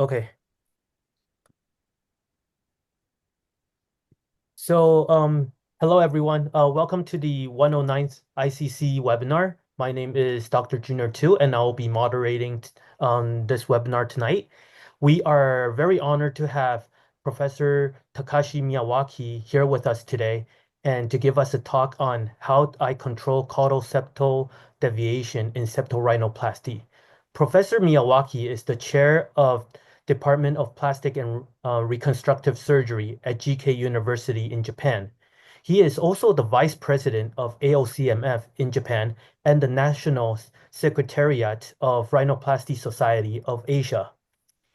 Okay. So, hello everyone. Welcome to the 109th ICC webinar. My name is Dr. Junior Tu, and I'll be moderating this webinar tonight. We are very honored to have Professor Takashi Miyawaki here with us today and to give us a talk on how I control caudal septal deviation in septorhinoplasty. Professor Miyawaki is the chair of Department of Plastic and Reconstructive Surgery at GK University in Japan. He is also the vice president of AOCMF in Japan and the National Secretariat of Rhinoplasty Society of Asia.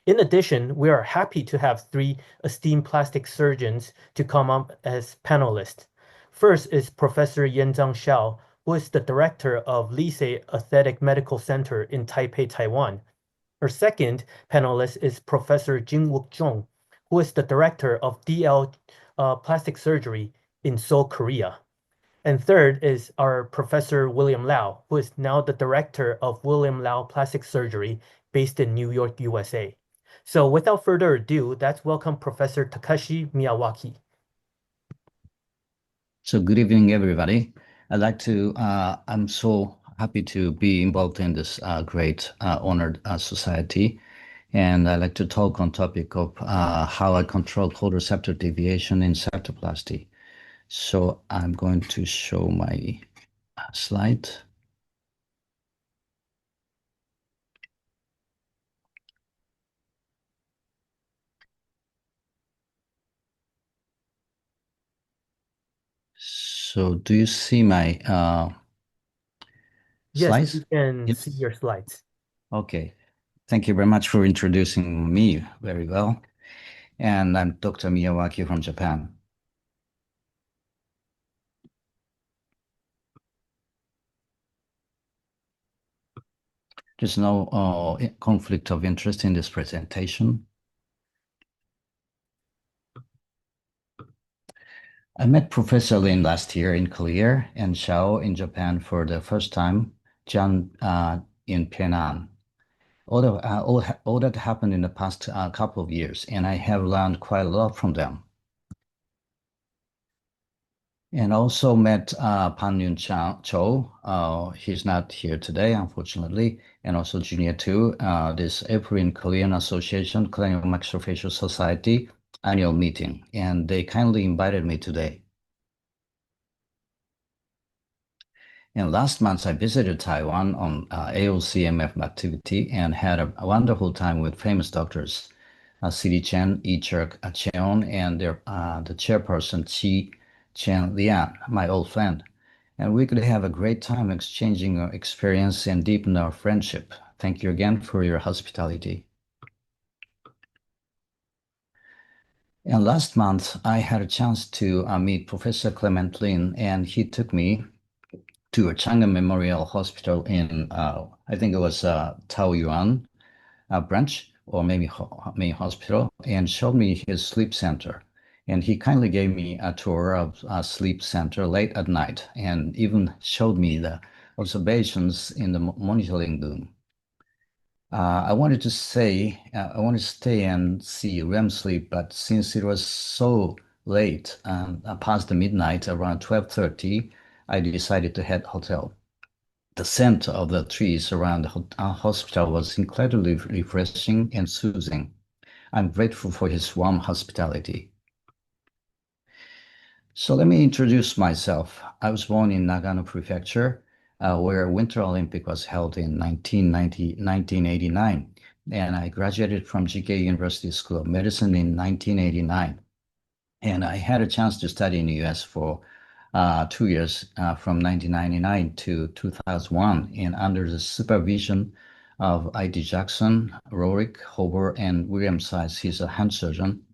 In addition, we are happy to have three esteemed plastic surgeons to come up as panelists. First is Professor Yenzhang Xiao, who is the director of Lisei Aesthetic Medical Center in Taipei, Taiwan. Our second panelist is Professor Jin-Wook Jung, who is the director of DL Plastic Surgery in Seoul, Korea. And third is our Professor William Lau, who is now the director of William Lau Plastic Surgery based in New York, USA. So without further ado, let's welcome Professor Takeshi Miyawaki. So good evening, everybody. I'm so happy to be involved in this great honored society. And I'd like to talk on topic of how I control caudal septal deviation in septoplasty. So I'm going to show my slide. So do you see my Yes, slides? we can see Yes. your slides. Okay. Thank you very much for introducing me very well. And I'm Dr. Miyawaki from Japan. There's no conflict of interest in this presentation. I met Professor Lin last year in Korea and Xiao in Japan for the first time, Chang in Penang. All that happened in the past couple of years, and I have learned quite a lot from them. And also met Pan Yun Cho. He's not here today, unfortunately. And also Junior too. This April in Korean Association Craniofacial Society annual meeting, and they kindly invited me today. And last month, I visited Taiwan on AOCMF activity and had a wonderful time with famous doctors, C.D. Chen, Cheon, and the chairperson, Chi Chen Lian, my old friend. And we could have a great time exchanging our experience and deepen our friendship. Thank you again for your hospitality. And last month, I had a chance to meet Professor Clement Lin, and he took me to a Chang Memorial Hospital in, I think it was Taoyuan branch, or maybe main hospital, and showed me his sleep center. And he kindly gave me a tour of a sleep center late at night, and even showed me the observations in the monitoring room. I wanted to say, I wanted to stay and see REM sleep, but since it was so late, past the midnight, around 12:30, I decided to head hotel. The scent of the trees around the hospital was incredibly refreshing and soothing. I'm grateful for his warm hospitality. So let me introduce myself. I was born in Nagano Prefecture, where Winter Olympic was held in 1989, and I graduated from GK University School of Medicine in 1989. And I had a chance to study in the US for 2 years, from 1999 to 2001, and under the supervision of I.D. Jackson, Rorick, Hover, and William Size. He's a hand surgeon.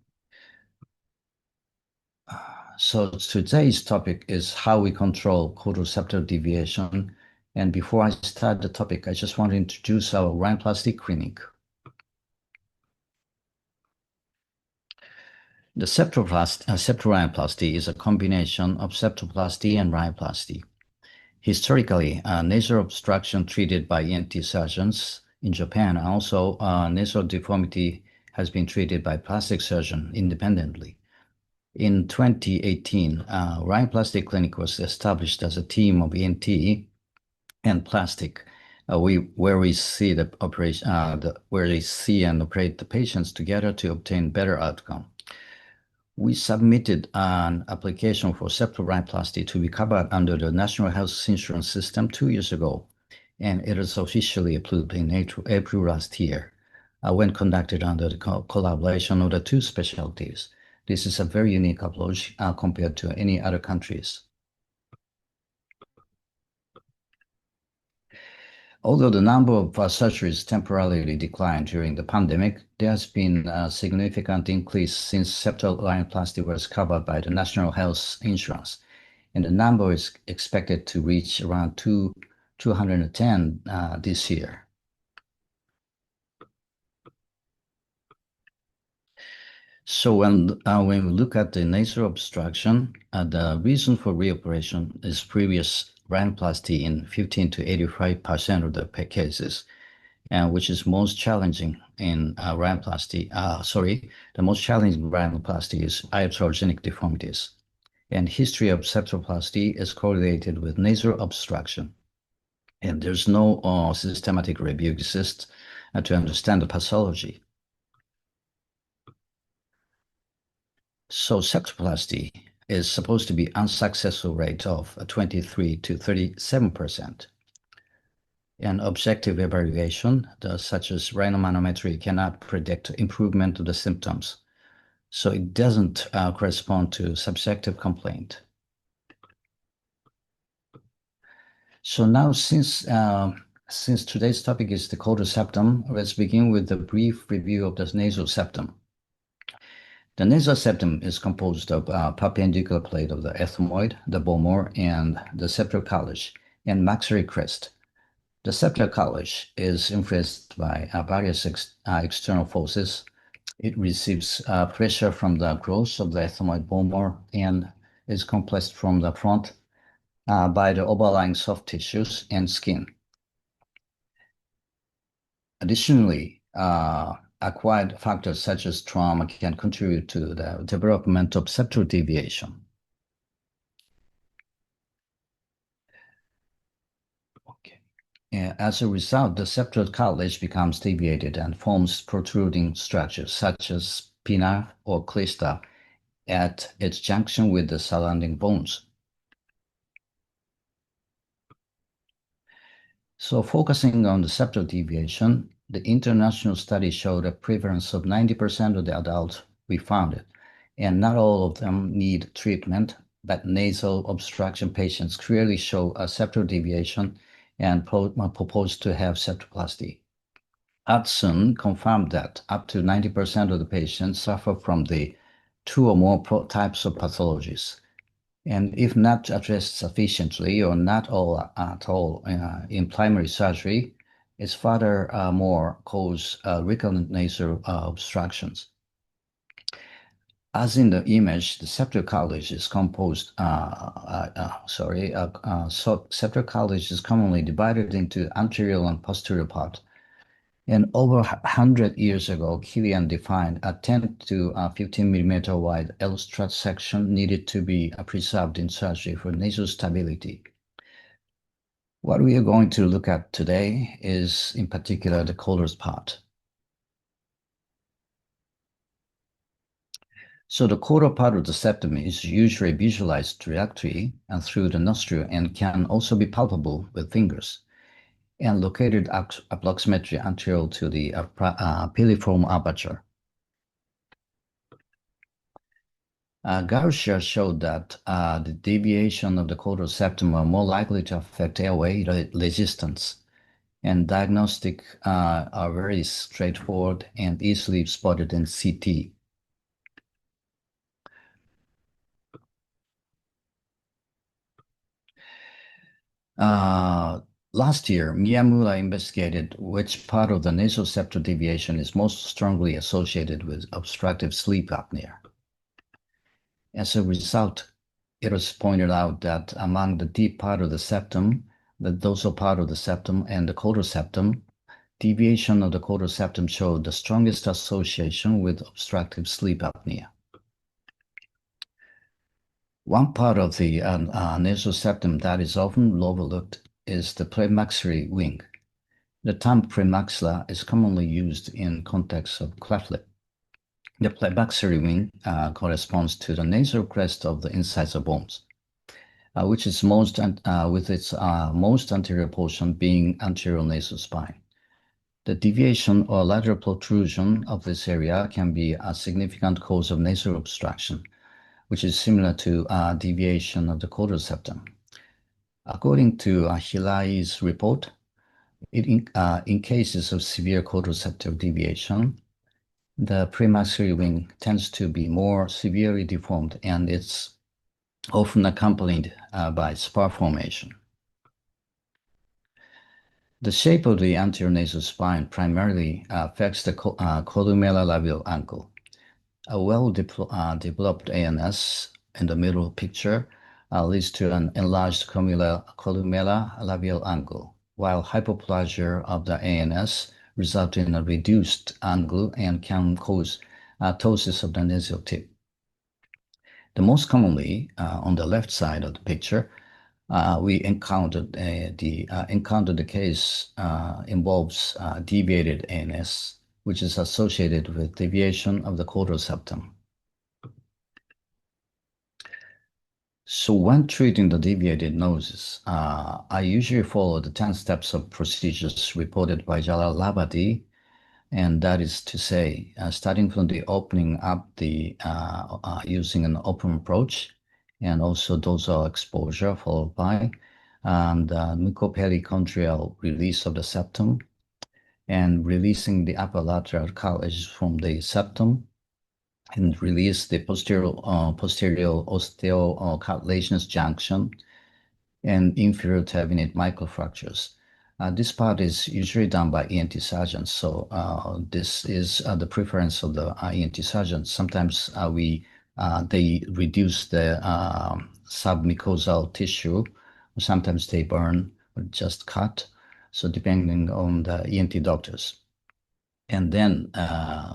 So today's topic is how we control caudal septal deviation. And before I start the topic, I just want to introduce our rhinoplasty clinic. The septorhinoplasty is a combination of septoplasty and rhinoplasty. Historically, nasal obstruction treated by ENT surgeons in Japan, and also nasal deformity has been treated by plastic surgeon independently. In 2018, Rhinoplasty Clinic was established as a team of ENT and plastic, where we see the operation, where they see and operate the patients together to obtain better outcome. We submitted an application for septal rhinoplasty to be covered under the National Health Insurance System 2 years ago, and it was officially approved in April last year when conducted under the collaboration of the two specialties. This is a very unique approach compared to any other countries. Although the number of surgeries temporarily declined during the pandemic, there has been a significant increase since septal rhinoplasty was covered by the National Health Insurance, and the number is expected to reach around 210 this year. So when we look at the nasal obstruction, the reason for reoperation is previous rhinoplasty in 15 to 85% of the cases, which is most challenging in rhinoplasty. The most challenging rhinoplasty is iatrogenic deformities. And history of septoplasty is correlated with nasal obstruction. And there's no systematic review exists to understand the pathology. So septoplasty is supposed to be unsuccessful rate of 23 to 37%. And objective evaluation, such as rhinomanometry, cannot predict improvement of the symptoms. So it doesn't correspond to subjective complaint. So now, since today's topic is the caudal septum, let's begin with a brief review of the nasal septum. The nasal septum is composed of a perpendicular plate of the ethmoid, the vomer, and the septal cartilage, and maxillary crest. The septal cartilage is influenced by various external forces. It receives pressure from the growth of the ethmoid vomer and is compressed from the front by the overlying soft tissues and skin. Additionally, acquired factors such as trauma can contribute to the development of septal deviation. Okay. As a result, the septal cartilage becomes deviated and forms protruding structures such as pinna or clesta at its junction with the surrounding bones. So focusing on the septal deviation, the international study showed a prevalence of 90% of the adults we found it, and not all of them need treatment, but nasal obstruction patients clearly show a septal deviation and proposed to have septoplasty. Hudson confirmed that up to 90% of the patients suffer from the two or more types of pathologies. And if not addressed sufficiently or not all at all in primary surgery, it's furthermore cause recurrent nasal obstructions. As in the image, the septal cartilage is composed. Septal cartilage is commonly divided into anterior and posterior part. And over 100 years ago, Killian defined a 10 to 15 millimeter wide L-strut section needed to be preserved in surgery for nasal stability. What we are going to look at today is, in particular, the caudal part. So the caudal part of the septum is usually visualized directly and through the nostril and can also be palpable with fingers, and located approximately anterior to the piliform aperture. Garcia showed that the deviation of the caudal septum are more likely to affect airway resistance, and diagnostic are very straightforward and easily spotted in CT. Last year, Miyamura investigated which part of the nasal septal deviation is most strongly associated with obstructive sleep apnea. As a result, it was pointed out that among the deep part of the septum, the dorsal part of the septum and the caudal septum, deviation of the caudal septum showed the strongest association with obstructive sleep apnea. One part of the nasal septum that is often overlooked is the premaxillary wing. The term premaxilla is commonly used in context of cleft lip. The premaxillary wing corresponds to the nasal crest of the incisor bones, which is with its most anterior portion being anterior nasal spine. The deviation or lateral protrusion of this area can be a significant cause of nasal obstruction, which is similar to deviation of the caudal septum. According to Hilai's report, in cases of severe caudal septal deviation, the premaxillary wing tends to be more severely deformed, and it's often accompanied by spur formation. The shape of the anterior nasal spine primarily affects the columella-labial angle. A well-developed ANS in the middle picture leads to an enlarged columella-labial angle, while hypoplasia of the ANS results in a reduced angle and can cause ptosis of the nasal tip. The most commonly, on the left side of the picture, we encountered the case involves deviated ANS, which is associated with deviation of the caudal septum. So when treating the deviated noses, I usually follow the 10 steps of procedures reported by Jalal Labadi, and that is to say, starting from the opening up using an open approach, and also dorsal exposure followed by mucoperichondrial release of the septum, and releasing the upper lateral cartilage from the septum, and release the posterior osteocartilaginous junction and inferior tabenate microfractures. This part is usually done by ENT surgeons, so this is the preference of the ENT surgeons. Sometimes they reduce the submucosal tissue, or sometimes they burn or just cut, so depending on the ENT doctors. And then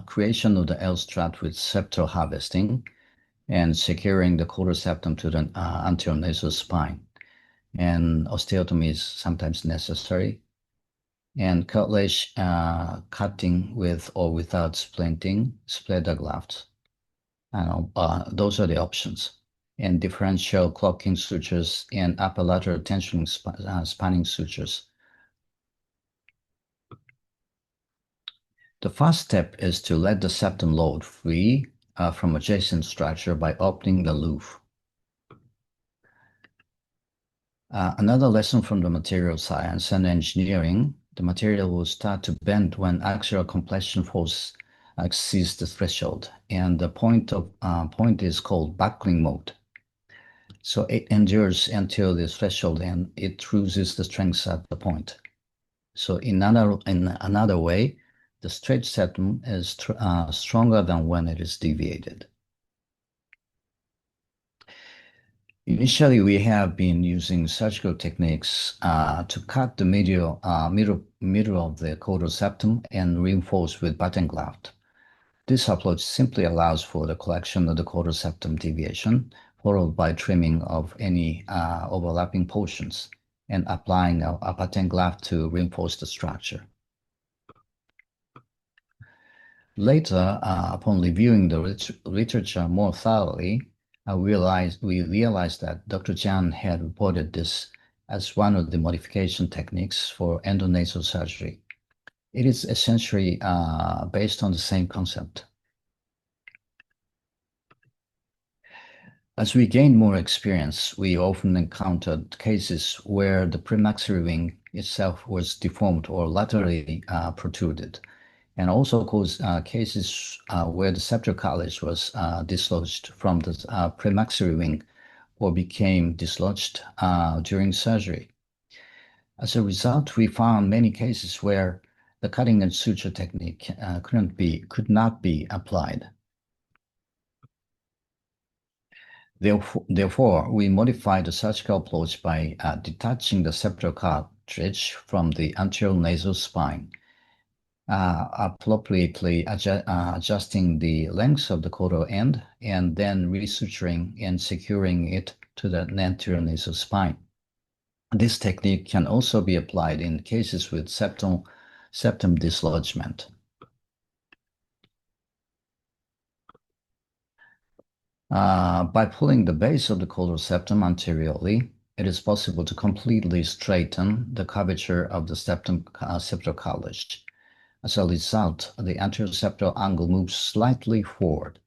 creation of the L strut with septal harvesting and securing the caudal septum to the anterior nasal spine. And osteotomy is sometimes necessary. And cartilage cutting with or without splinting, splitter grafts. Those are the options. And differential clocking sutures and upper lateral tensioning spanning sutures. The first step is to let the septum load free from adjacent structure by opening the loop. Another lesson from the material science and engineering, the material will start to bend when axial compression force exceeds the threshold, and the point is called buckling mode. So it endures until the threshold and it loses the strength at the point. So in another way, the straight septum is stronger than when it is deviated. Initially, we have been using surgical techniques to cut the middle of the caudal septum and reinforce with button graft. This approach simply allows for the correction of the caudal septum deviation, followed by trimming of any overlapping portions and applying a button graft to reinforce the structure. Later, upon reviewing the literature more thoroughly, we realized that Dr. Chang had reported this as one of the modification techniques for endonasal surgery. It is essentially based on the same concept. As we gained more experience, we often encountered cases where the premaxillary wing itself was deformed or laterally protruded, and also caused cases where the septal cartilage was dislodged from the premaxillary wing or became dislodged during surgery. As a result, we found many cases where the cutting and suture technique could not be applied. Therefore, we modified the surgical approach by detaching the septal cartilage from the anterior nasal spine appropriately adjusting the length of the caudal end and then resuturing and securing it to the anterior nasal spine. This technique can also be applied in cases with septum dislodgement. By pulling the base of the caudal septum anteriorly, it is possible to completely straighten the curvature of the septal cartilage. As a result, the anterior septal angle moves slightly forward.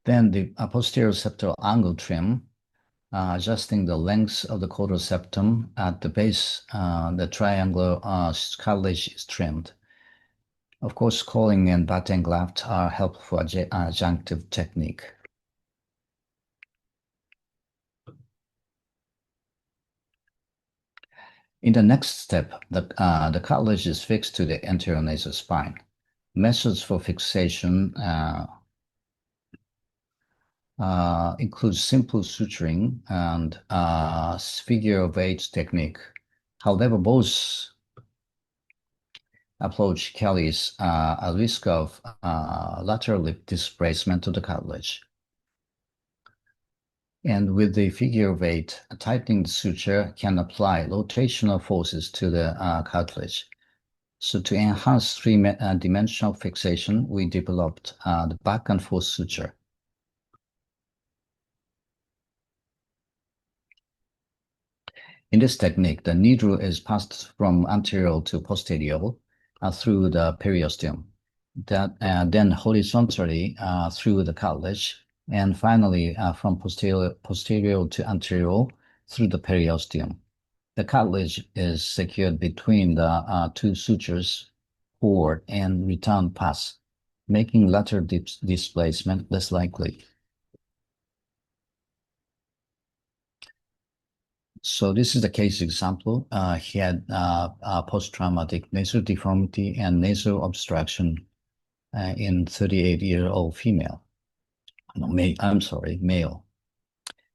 Then the posterior septal angle trim, adjusting the length of the caudal septum at the base, the triangular cartilage is trimmed. Of course, calling and batting graft are helpful adjunctive technique. In the next step, the cartilage is fixed to the anterior nasal spine. Methods for fixation include simple suturing and figure of eight technique. However, both approach carries a risk of lateral lip displacement of the cartilage. And with the figure of eight, tightening the suture can apply rotational forces to the cartilage. So to enhance three-dimensional fixation, we developed the back and forth suture. In this technique, the needle is passed from anterior to posterior through the periosteum, then horizontally through the cartilage, and finally from posterior to anterior through the periosteum. The cartilage is secured between the two sutures, forward and return pass, making lateral displacement less likely. So this is the case example. He had post-traumatic nasal deformity and nasal obstruction in 38-year-old female. No, male.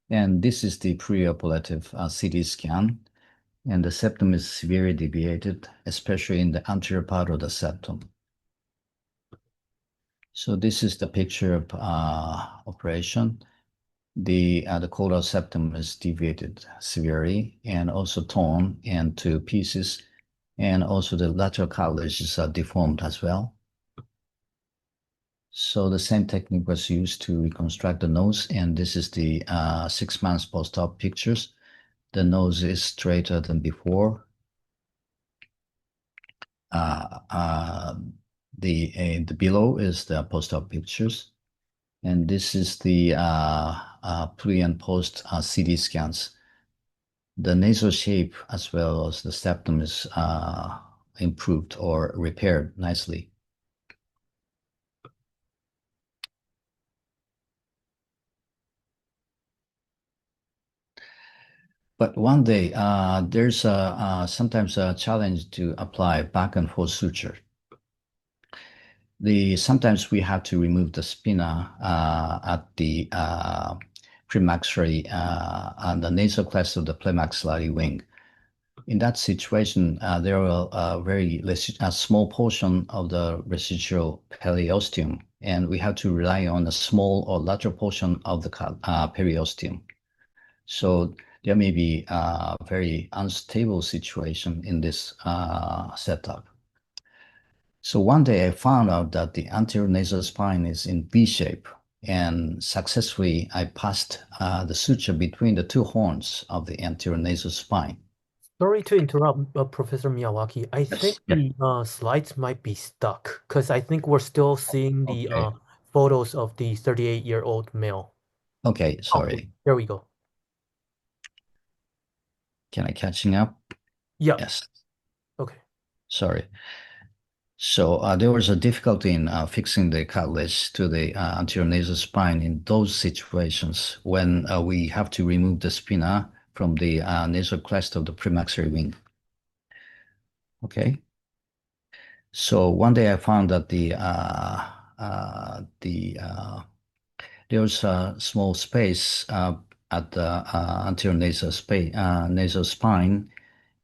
And this is the preoperative CT scan. And the septum is severely deviated, especially in the anterior part of the septum. So this is the picture of operation. The caudal septum is deviated severely and also torn into pieces, and also the lateral cartilage is deformed as well. So the same technique was used to reconstruct the nose, and this is the 6 months post-op pictures. The nose is straighter than before. The below is the post-op pictures, and this is the pre and post CT scans. The nasal shape as well as the septum is improved or repaired nicely. But one day, there's sometimes a challenge to apply back and forth suture. Sometimes we have to remove the spina at the premaxillary and the nasal crest of the premaxillary wing. In that situation, there are a small portion of the residual periosteum, and we have to rely on a small or larger portion of the periosteum. So there may be a very unstable situation in this setup. So one day I found out that the anterior nasal spine is in V shape, and successfully I passed the suture between the two horns of the anterior nasal spine. Sorry to interrupt, Professor Miyawaki. I think Yes. Yeah. the slides might be stuck because I think we're still seeing the Okay. photos of the 38-year-old male. Okay, Okay, sorry. there we go. Can I catching up? Yeah, Yes. okay. Sorry. So there was a difficulty in fixing the cartilage to the anterior nasal spine in those situations when we have to remove the spina from the nasal crest of the premaxillary wing. Okay. So one day I found that there was a small space at the anterior nasal spine,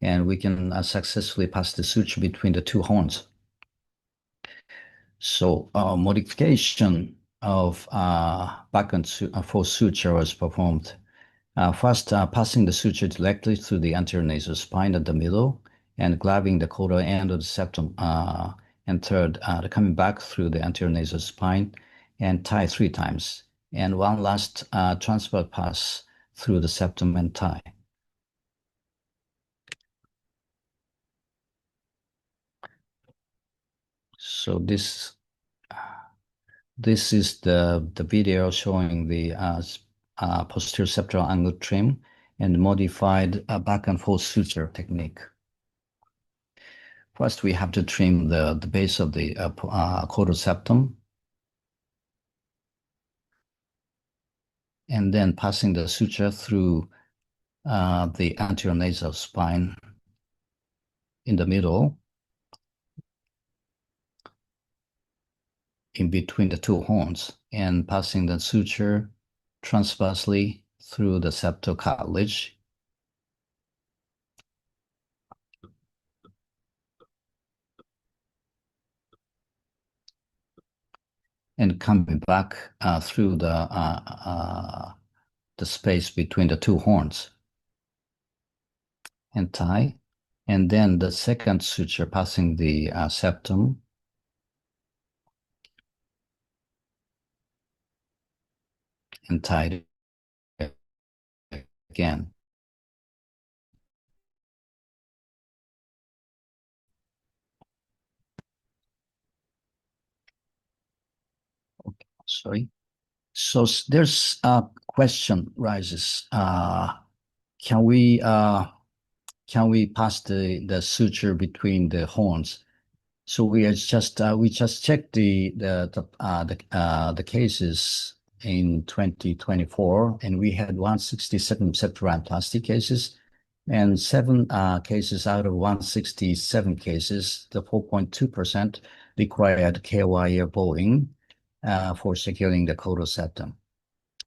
and we can successfully pass the suture between the two horns. So modification of back and forth suture was performed. First, passing the suture directly through the anterior nasal spine at the middle and grabbing the caudal end of the septum. And third, coming back through the anterior nasal spine and tie 3 times. And one last transfer pass through the septum and tie. So this is the video showing the posterior septal angle trim and modified back and forth suture technique. First, we have to trim the base of the caudal septum, and then passing the suture through the anterior nasal spine in the middle, in between the two horns, and passing the suture transversely through the septal cartilage. And coming back through the space between the two horns and tie. And then the second suture passing the septum and tied again. Okay, sorry. So there's a question rises. Can we pass the suture between the horns? So we just checked the cases in 2024, and we had 167 septorhinoplasty cases, and 7 cases out of 167 cases, the 4.2% required KY bowing for securing the caudal septum.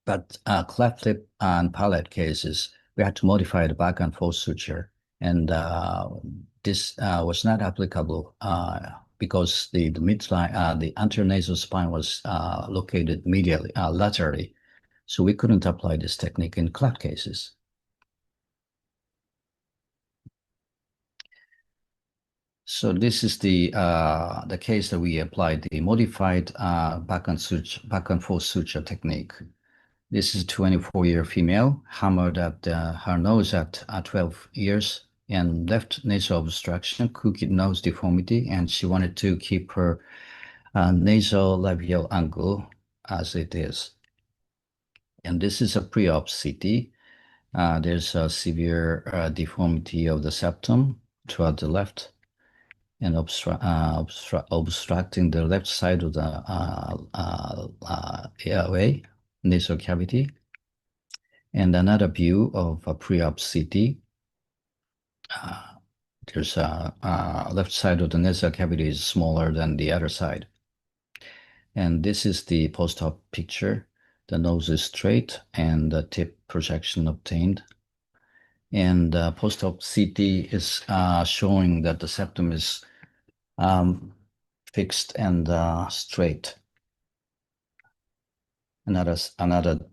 But cleft lip and palate cases, we had to modify the back and forth suture, and this was not applicable because the midline, the anterior nasal spine was located medially, laterally, so we couldn't apply this technique in cleft cases. So this is the case that we applied the modified back and forth suture technique. This is a 24-year female, hammered at her nose at 12 years, and left nasal obstruction, crooked nose deformity, and she wanted to keep her nasal labial angle as it is. And this is a pre-op CT. There's a severe deformity of the septum toward the left and obstructing the left side of the airway, nasal cavity. And another view of a pre-op CT. There's a left side of the nasal cavity is smaller than the other side. And this is the post-op picture. The nose is straight and the tip projection obtained. And post-op CT is showing that the septum is fixed and straight. Another slide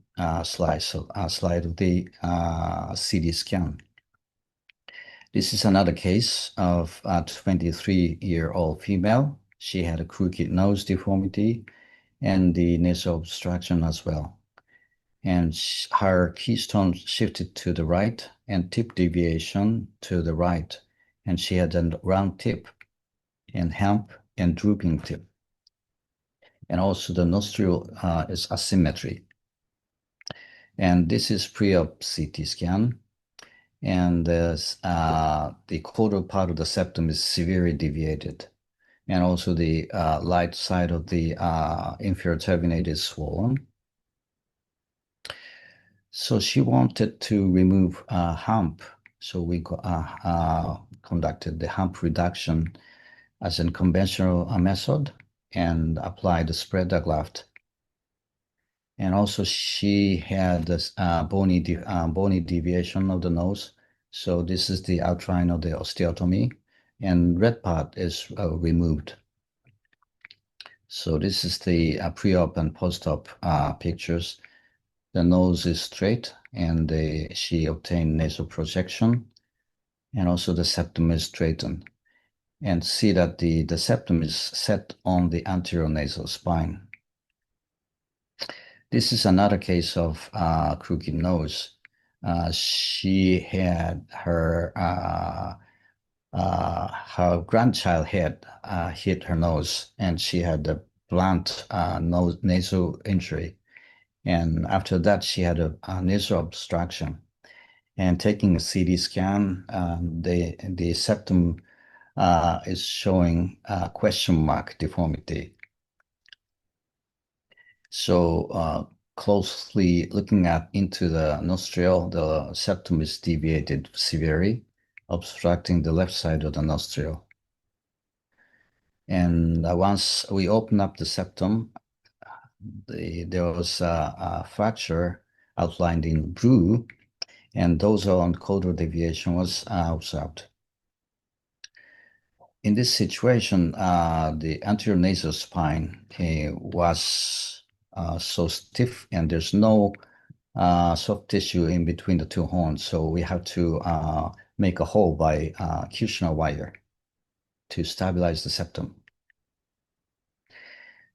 of the CT scan. This is another case of a 23-year-old female. She had a crooked nose deformity and the nasal obstruction as well. And her keystone shifted to the right and tip deviation to the right. And she had a round tip and hump and drooping tip. And also the nostril is asymmetry. And this is pre-op CT scan. And the caudal part of the septum is severely deviated. And also the right side of the inferior turbinate is swollen. So she wanted to remove hump. So we conducted the hump reduction as a conventional method and applied the spreader graft. And also she had this bony deviation of the nose. So this is the outline of the osteotomy, and red part is removed. So this is the pre-op and post-op pictures. The nose is straight, and she obtained nasal projection, and also the septum is straightened. And see that the septum is set on the anterior nasal spine. This is another case of crooked nose. She had her grandchild had hit her nose, and she had a blunt nasal injury. And after that, she had a nasal obstruction. And taking a CT scan, the septum is showing a question mark deformity. So closely looking into the nostril, the septum is deviated severely, obstructing the left side of the nostril. And once we open up the septum, there was a fracture outlined in blue, and dorsal and caudal deviation was observed. In this situation, the anterior nasal spine was so stiff, and there's no soft tissue in between the two horns. So we have to make a hole by Kushner wire to stabilize the septum.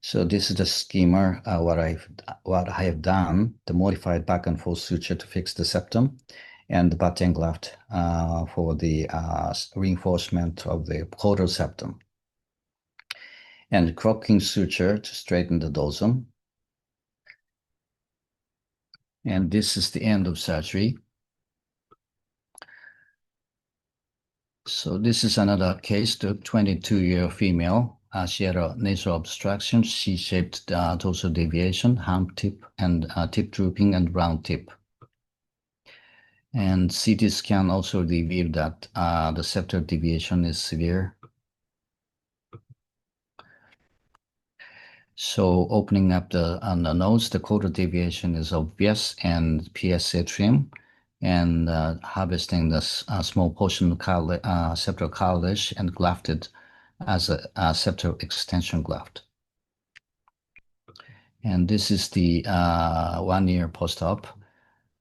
So this is the schema, what I have done, the modified back and forth suture to fix the septum, and the button graft for the reinforcement of the caudal septum, and crocking suture to straighten the dorsum. And this is the end of surgery. So this is another case, the 22-year female. She had a nasal obstruction, C-shaped dorsal deviation, hump tip, and tip drooping and round tip. And CT scan also revealed that the septal deviation is severe. So opening up on the nose, the caudal deviation is obvious, and PSA trim, and harvesting the small portion of septal cartilage and grafted as a septal extension graft. And this is the 1 year post-op.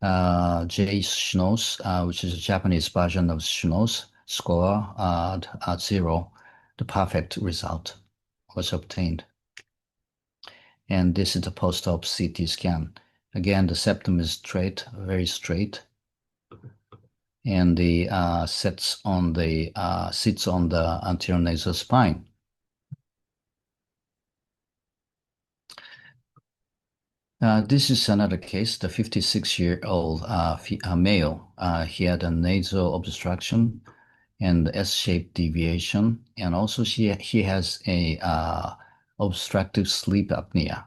J Schnoz, which is a Japanese version of Schnoz score at 0. The perfect result was obtained. And this is the post-op CT scan. Again, the septum is straight, very straight, and the sits on the anterior nasal spine. This is another case, the 56-year-old male. He had a nasal obstruction and S-shaped deviation, and also he has a obstructive sleep apnea.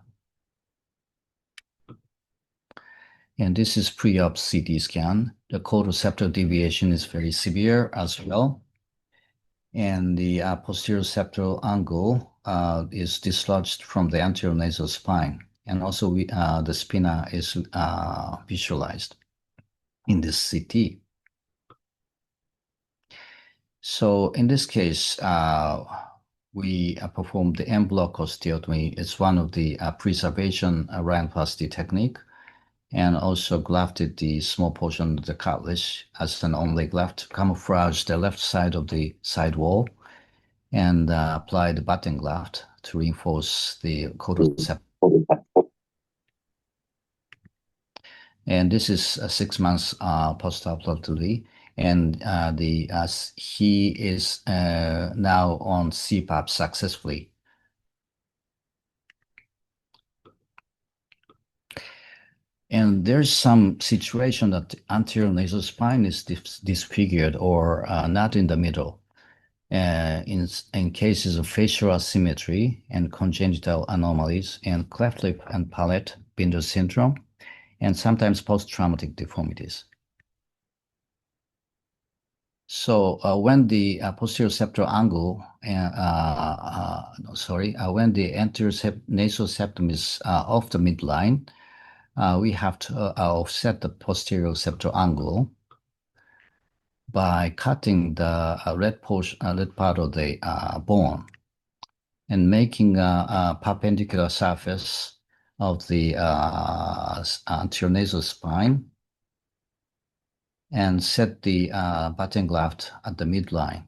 And this is pre-op CT scan. The caudal septal deviation is very severe as well. And the posterior septal angle is dislodged from the anterior nasal spine. And also the spina is visualized in this CT. So in this case, we performed the en-bloc osteotomy. It's one of the preservation rhinoplasty technique, and also grafted the small portion of the cartilage as an only graft, camouflage the left side of the side wall, and apply the button graft to reinforce the caudal septum. And this is 6 months post-operatively, and he is now on CPAP successfully. And there's some situation that the anterior nasal spine is disfigured or not in the middle. In cases of facial asymmetry and congenital anomalies, and cleft lip and palate, Binder syndrome, and sometimes post-traumatic deformities. So when the posterior septal angle, when the anterior nasal septum is off the midline, we have to offset the posterior septal angle. by cutting the red part of the bone and making a perpendicular surface of the anterior nasal spine and set the button graft at the midline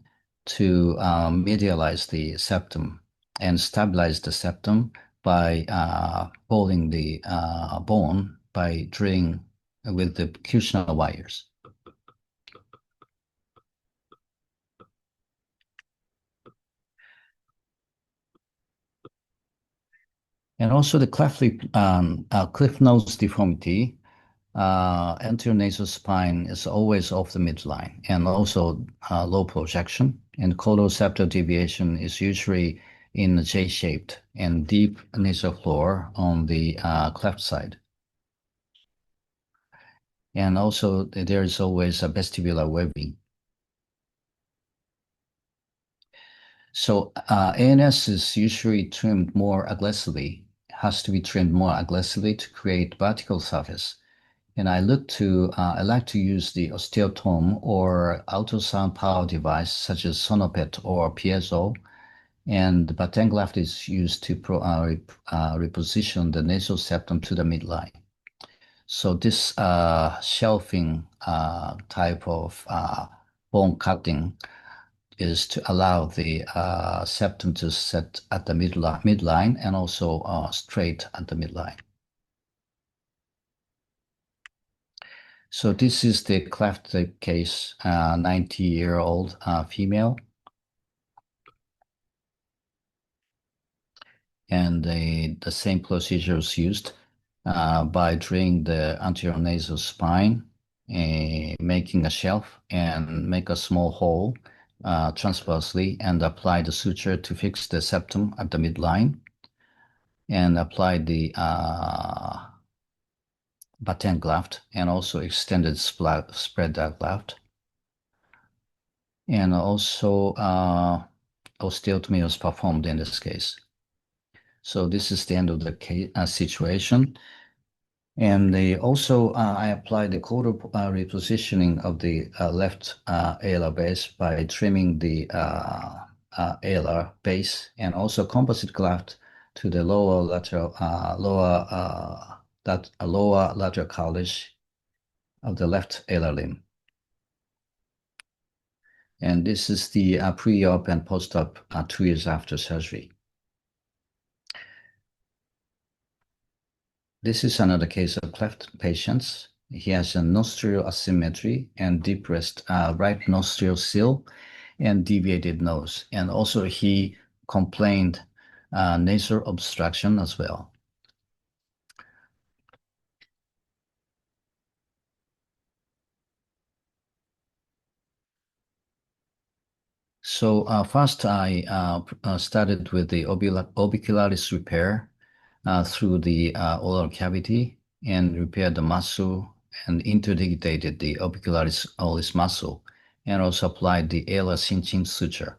to medialize the septum and stabilize the septum by pulling the bone by drilling with the Kushner wires. And also the cliff nose deformity, anterior nasal spine is always off the midline, and also low projection. And caudal septal deviation is usually in a J-shaped and deep nasal floor on the cleft side. And also there is always a vestibular webbing. So ANS is usually trimmed more aggressively, has to be trimmed more aggressively to create vertical surface. And I like to use the osteotome or ultrasound power device such as Sonopet or piezo. And the button graft is used to reposition the nasal septum to the midline. So this shelving type of bone cutting is to allow the septum to set at the midline and also straight at the midline. So this is the cleft case, 90-year-old female. And the same procedure is used by drilling the anterior nasal spine, making a shelf and make a small hole transversely and apply the suture to fix the septum at the midline and apply the button graft and also extended spread graft. And also osteotomy was performed in this case. So this is the end of the case, situation. And I applied the caudal repositioning of the left alar base by trimming the alar base and also composite graft to the lower lateral cartilage of the left alar limb. And this is the pre-op and post-op 2 years after surgery. This is another case of cleft patients. He has a nostril asymmetry and depressed right nostril sill and deviated nose. And also he complained nasal obstruction as well. So first I started with the orbicularis repair through the oral cavity and repaired the muscle and interdigitated the orbicularis oris muscle and also applied the alar cinching suture.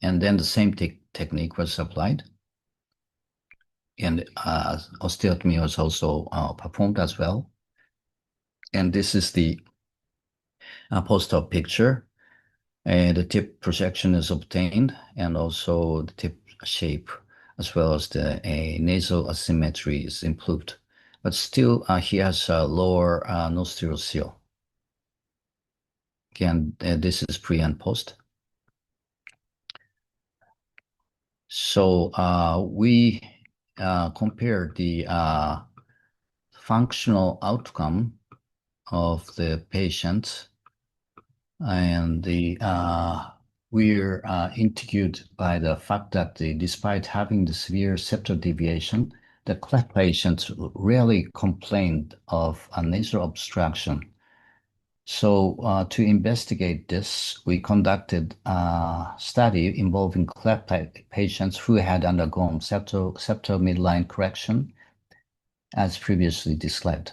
And then the same technique was applied. And osteotomy was also performed as well. And this is the post-op picture. The tip projection is obtained and also the tip shape as well as the nasal asymmetry is improved. But still, he has a lower nostril seal. Again, this is pre and post. So we compared the functional outcome of the patient, and we're intrigued by the fact that despite having the severe septal deviation, the cleft patients rarely complained of a nasal obstruction. So to investigate this, we conducted a study involving cleft patients who had undergone septal midline correction, as previously described.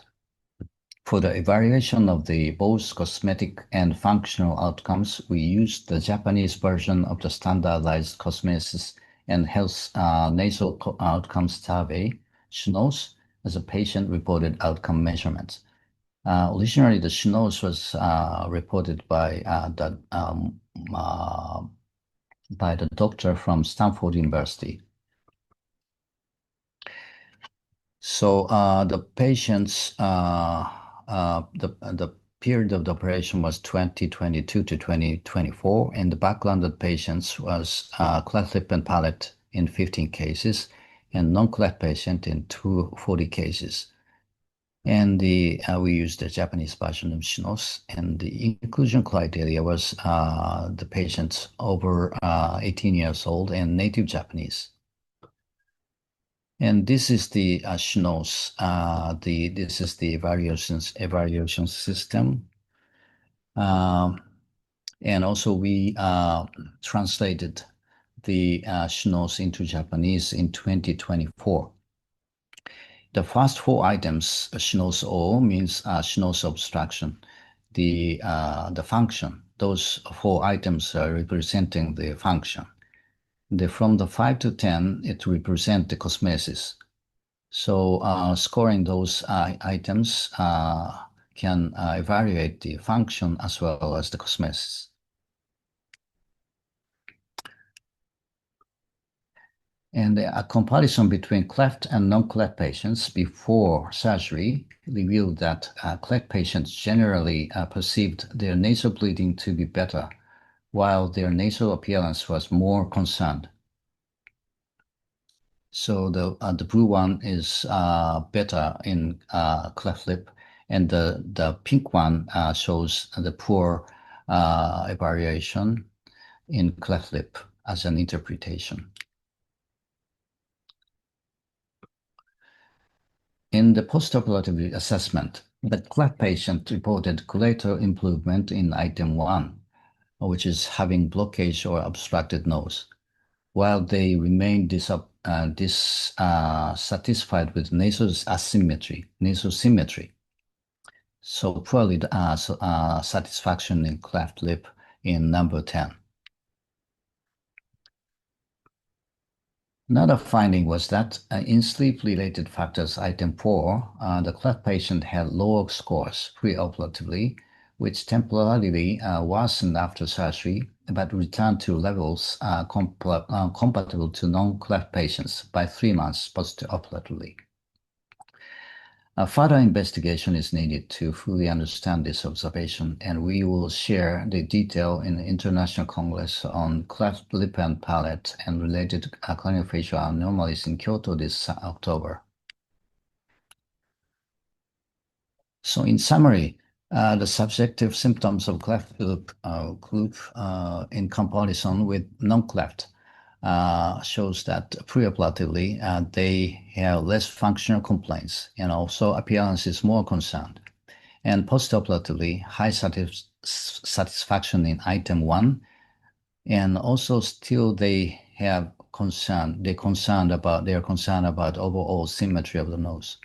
For the evaluation of the both cosmetic and functional outcomes, we used the Japanese version of the standardized cosmesis and health nasal outcomes survey, SNOS, as a patient-reported outcome measurements. Originally, the schnoz was reported by the doctor from Stanford University. So the patients, the period of the operation was 2022 to 2024, and the background of patients was cleft lip and palate in 15 cases, and non-cleft patient in 240 cases. And we used the Japanese version of schnoz, and the inclusion criteria was the patients over 18 years old and native Japanese. And this is the schnoz. This is the evaluation system. Um, and also we translated the schnoz into Japanese in 2024. The first four items, schnoz O means schnoz obstruction. The function, those four items are representing the function. From the 5 to 10, it represents the cosmesis. So scoring those items can evaluate the function as well as the cosmesis. And a comparison between cleft and non-cleft patients before surgery revealed that cleft patients generally perceived their nasal bleeding to be better, while their nasal appearance was more concerned. So the blue one is better in cleft lip, and the pink one shows the poor evaluation in cleft lip as an interpretation. In the postoperative assessment, the cleft patient reported greater improvement in item 1, which is having blockage or obstructed nose, while they remain dissatisfied with nasal symmetry. So poorly satisfaction in cleft lip in number 10. Another finding was that in sleep-related factors, item 4, the cleft patient had lower scores preoperatively, which temporarily worsened after surgery, but returned to levels compatible to non-cleft patients by 3 months postoperatively. Further investigation is needed to fully understand this observation, and we will share the detail in the International Congress on cleft lip and palate and related craniofacial anomalies in Kyoto this October. So in summary, the subjective symptoms of cleft lip group in comparison with non-cleft shows that preoperatively they have less functional complaints, and also appearance is more concerned. And postoperatively, high satisfaction in item 1, and also still they have concern. They're concerned about overall symmetry of the nose.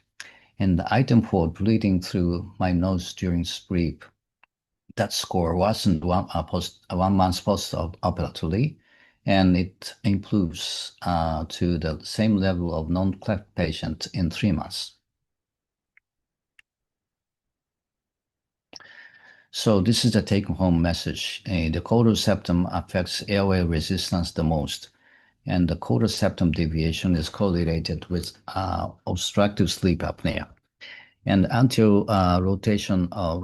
And the item 4, bleeding through my nose during sleep, that score wasn't 1 month post-operatively, and it improves to the same level of non-cleft patient in 3 months. So this is the take-home message. The caudal septum affects airway resistance the most, and the caudal septum deviation is correlated with obstructive sleep apnea. And anterior rotation of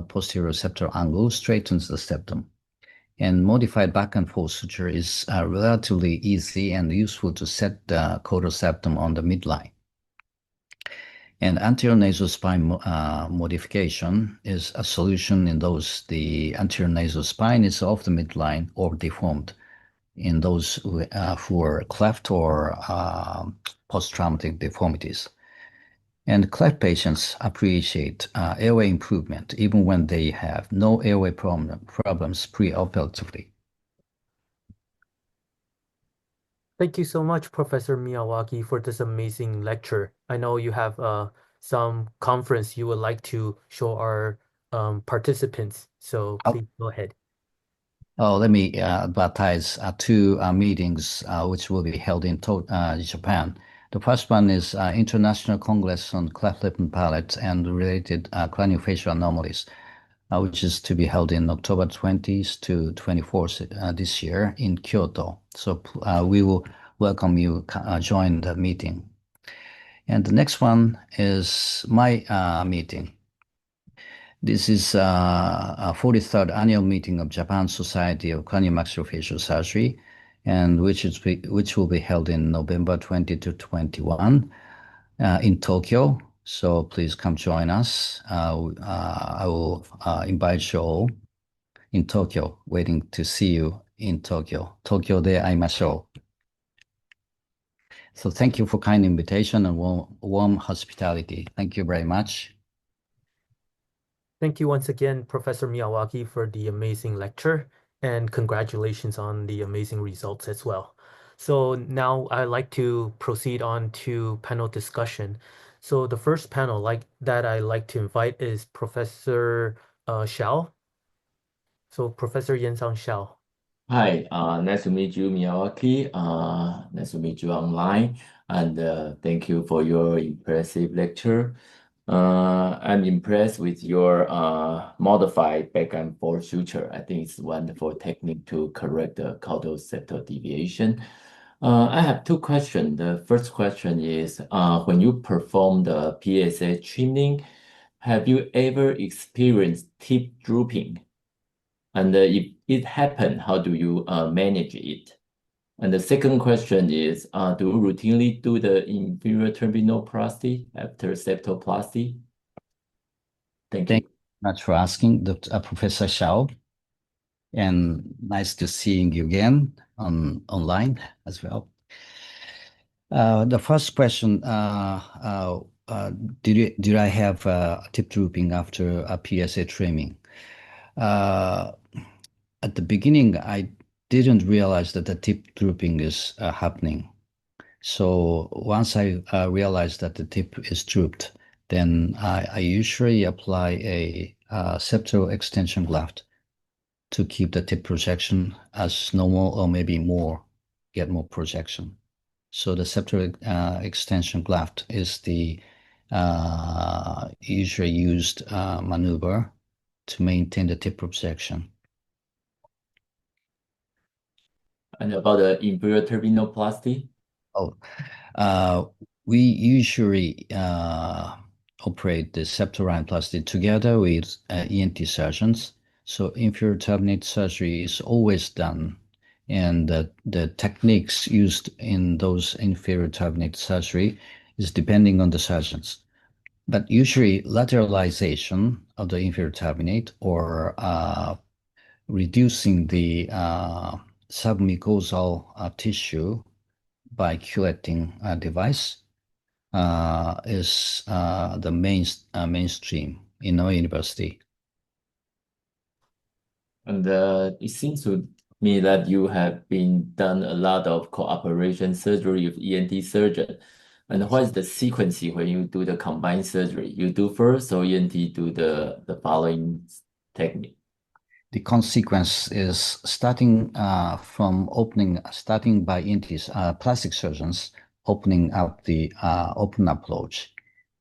posterior septal angle straightens the septum. And modified back and forth suture is relatively easy and useful to set the caudal septum on the midline. And anterior nasal spine modification is a solution in those the anterior nasal spine is off the midline or deformed in those who are cleft or post-traumatic deformities. And cleft patients appreciate airway improvement even when they have no airway problems preoperatively. Thank you so much, Professor Miyawaki, for this amazing lecture. I know you have some conference you would like to show our participants, so Oh, please go ahead. let me advertise 2 meetings which will be held in Japan. The first one is International Congress on Cleft Lip and Palate and Related Craniofacial Anomalies, which is to be held in October 20th to 24th this year in Kyoto. So we will welcome you join the meeting. And the next one is my meeting. This is a 43rd annual meeting of Japan Society of Craniomaxillofacial Surgery, and which will be held in November 20 to 21 in Tokyo. So please come join us. I will invite you all in Tokyo, waiting to see you in Tokyo. Tokyo de aimashou. So thank you for kind invitation and warm hospitality. Thank you very much. Thank you once again, Professor Miyawaki, for the amazing lecture, and congratulations on the amazing results as well. So now I'd like to proceed on to panel discussion. So the first panel that I like to invite is Professor Xiao. So Professor Yensang Xiao. Hi, nice to meet you, Miyawaki. Nice to meet you online, and thank you for your impressive lecture. I'm impressed with your modified back and forth suture. I think it's a wonderful technique to correct the caudal septal deviation. I have two questions. The first question is, when you perform the PSA trimming, have you ever experienced tip drooping? And if it happened, how do you manage it? And the second question is, do you routinely do the inferior terminoplasty after septoplasty? Thank Thank you. you much for asking, Professor Xiao, and nice to seeing you again online as well. The first question, did I have tip drooping after a PSA trimming? At the beginning, I didn't realize that the tip drooping is happening. So once I realized that the tip is drooped, then I usually apply a septal extension graft to keep the tip projection as normal or maybe more, get more projection. So the septal extension graft is the usually used maneuver to maintain the tip projection. And about the inferior terminoplasty? Oh, we usually operate the septorhinoplasty together with ENT surgeons. So inferior turbinate surgery is always done, and the techniques used in those inferior turbinate surgery is depending on the surgeons. But usually lateralization of the inferior turbinate or reducing the submucosal tissue by curating a device is the mainstream in our university. And it seems to me that you have been done a lot of cooperation surgery with ENT surgeon. And what is the sequence when you do the combined surgery? You do first, or ENT do the following technique? The consequence is starting starting by ENTs, plastic surgeons, opening up the open approach.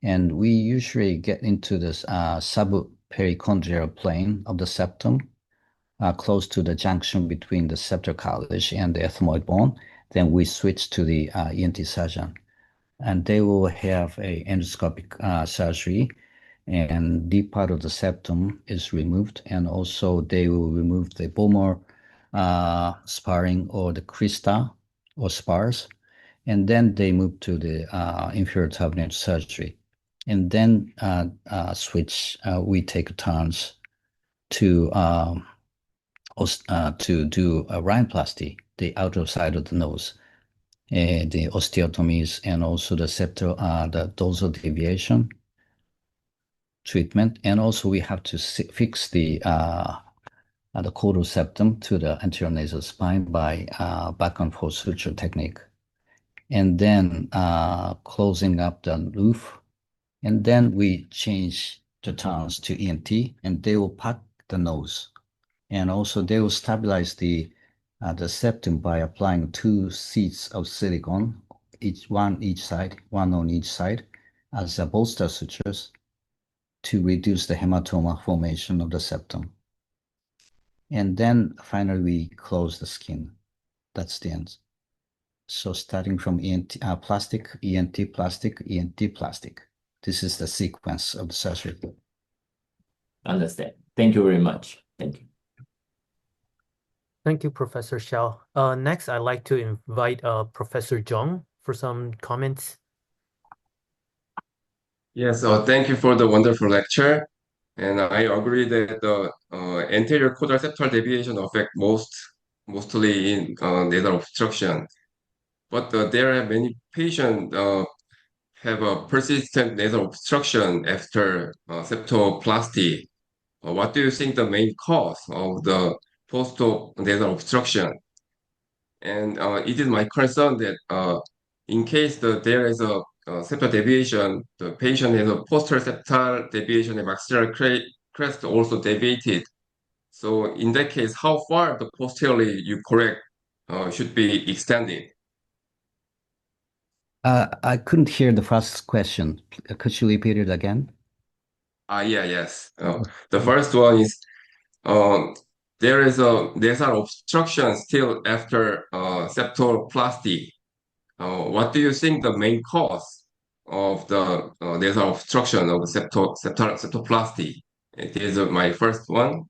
And we usually get into this subpericondrial plane of the septum, close to the junction between the septal cartilage and the ethmoid bone. Then we switch to the ENT surgeon, and they will have a endoscopic surgery, and deep part of the septum is removed, and also they will remove the vomer sparring or the crista or spars, and then they move to the inferior turbinate surgery, and then switch. We take turns to do a rhinoplasty, the outer side of the nose, the osteotomies, and also the the dorsal deviation treatment. And also we have to fix the caudal septum to the anterior nasal spine by back and forth suture technique. And then closing up the roof. And then we change the turns to ENT, and they will pack the nose. And also they will stabilize the septum by applying 2 sheets of silicone each side, one on each side, as bolster sutures to reduce the hematoma formation of the septum. And then finally we close the skin. That's the end. So starting from plastic, ENT, plastic, ENT, plastic. This is the sequence of the surgery. Understand. Thank you very much. Thank you. Thank you, Professor Xiao. Next, I'd like to invite Professor Gung for some comments. Yes, thank you for the wonderful lecture. And I agree that the anterior caudal septal deviation affect mostly in nasal obstruction. But there are many patients have a persistent nasal obstruction after septoplasty. What do you think the main cause of the post-op nasal obstruction? And it is my concern that in case there is a septal deviation, the patient has a posterior septal deviation and maxillary crest also deviated. So in that case, how far the posteriorly you correct should be extended? I couldn't hear the first question. Could you repeat it again? Yes. The first one is uh, there is a nasal obstruction still after septoplasty. What do you think the main cause of the nasal obstruction of septoplasty? It is my first one.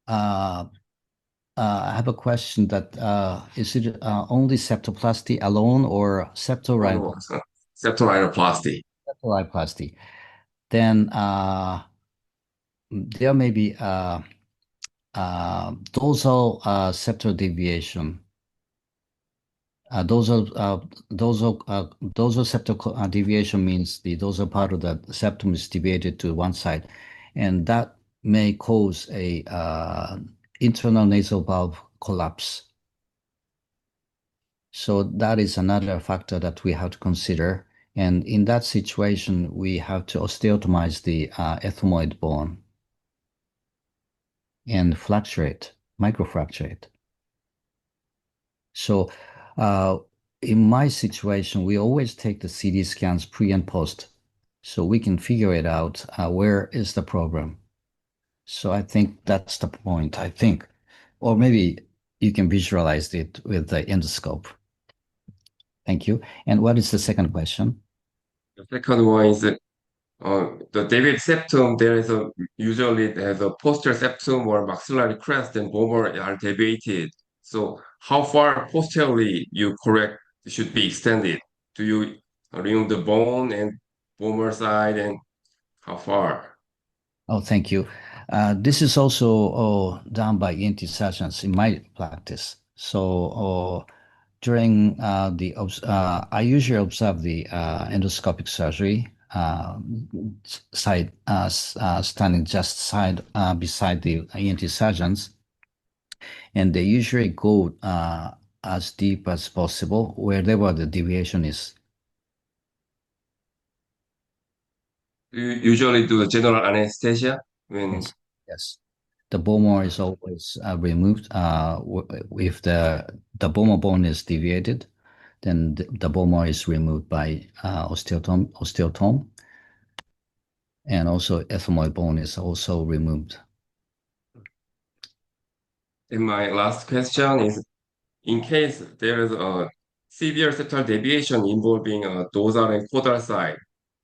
I have a question that is it only septoplasty alone or Septorhinoplasty. septorhinoplasty? Then there may be dorsal septal deviation. Dorsal septal deviation means the dorsal part of the septum is deviated to one side, and that may cause a internal nasal valve collapse. So that is another factor that we have to consider. And in that situation, we have to osteotomize the ethmoid bone and microfracture it. So in my situation, we always take the CT scans pre and post so we can figure it out where is the problem. So I think that's the point, I think. Or maybe you can visualize it with the endoscope. Thank you. And what is the second question? The second one is the deviated septum. Usually there's a posterior septum or maxillary crest and vomer are deviated. So how far posteriorly you correct should be extended? Do you remove the bone and vomer side, and how far? Oh, thank you. This is also done by ENT surgeons in my practice. So during I usually observe the endoscopic surgery standing just beside the ENT surgeons, and they usually go as deep as possible wherever the deviation is. You usually do the general anesthesia when Yes. The vomer is always removed. If the vomer bone is deviated, then the vomer is removed by osteotome, and also ethmoid bone is also removed. And my last question is, in case there is a severe septal deviation involving a dorsal and caudal side,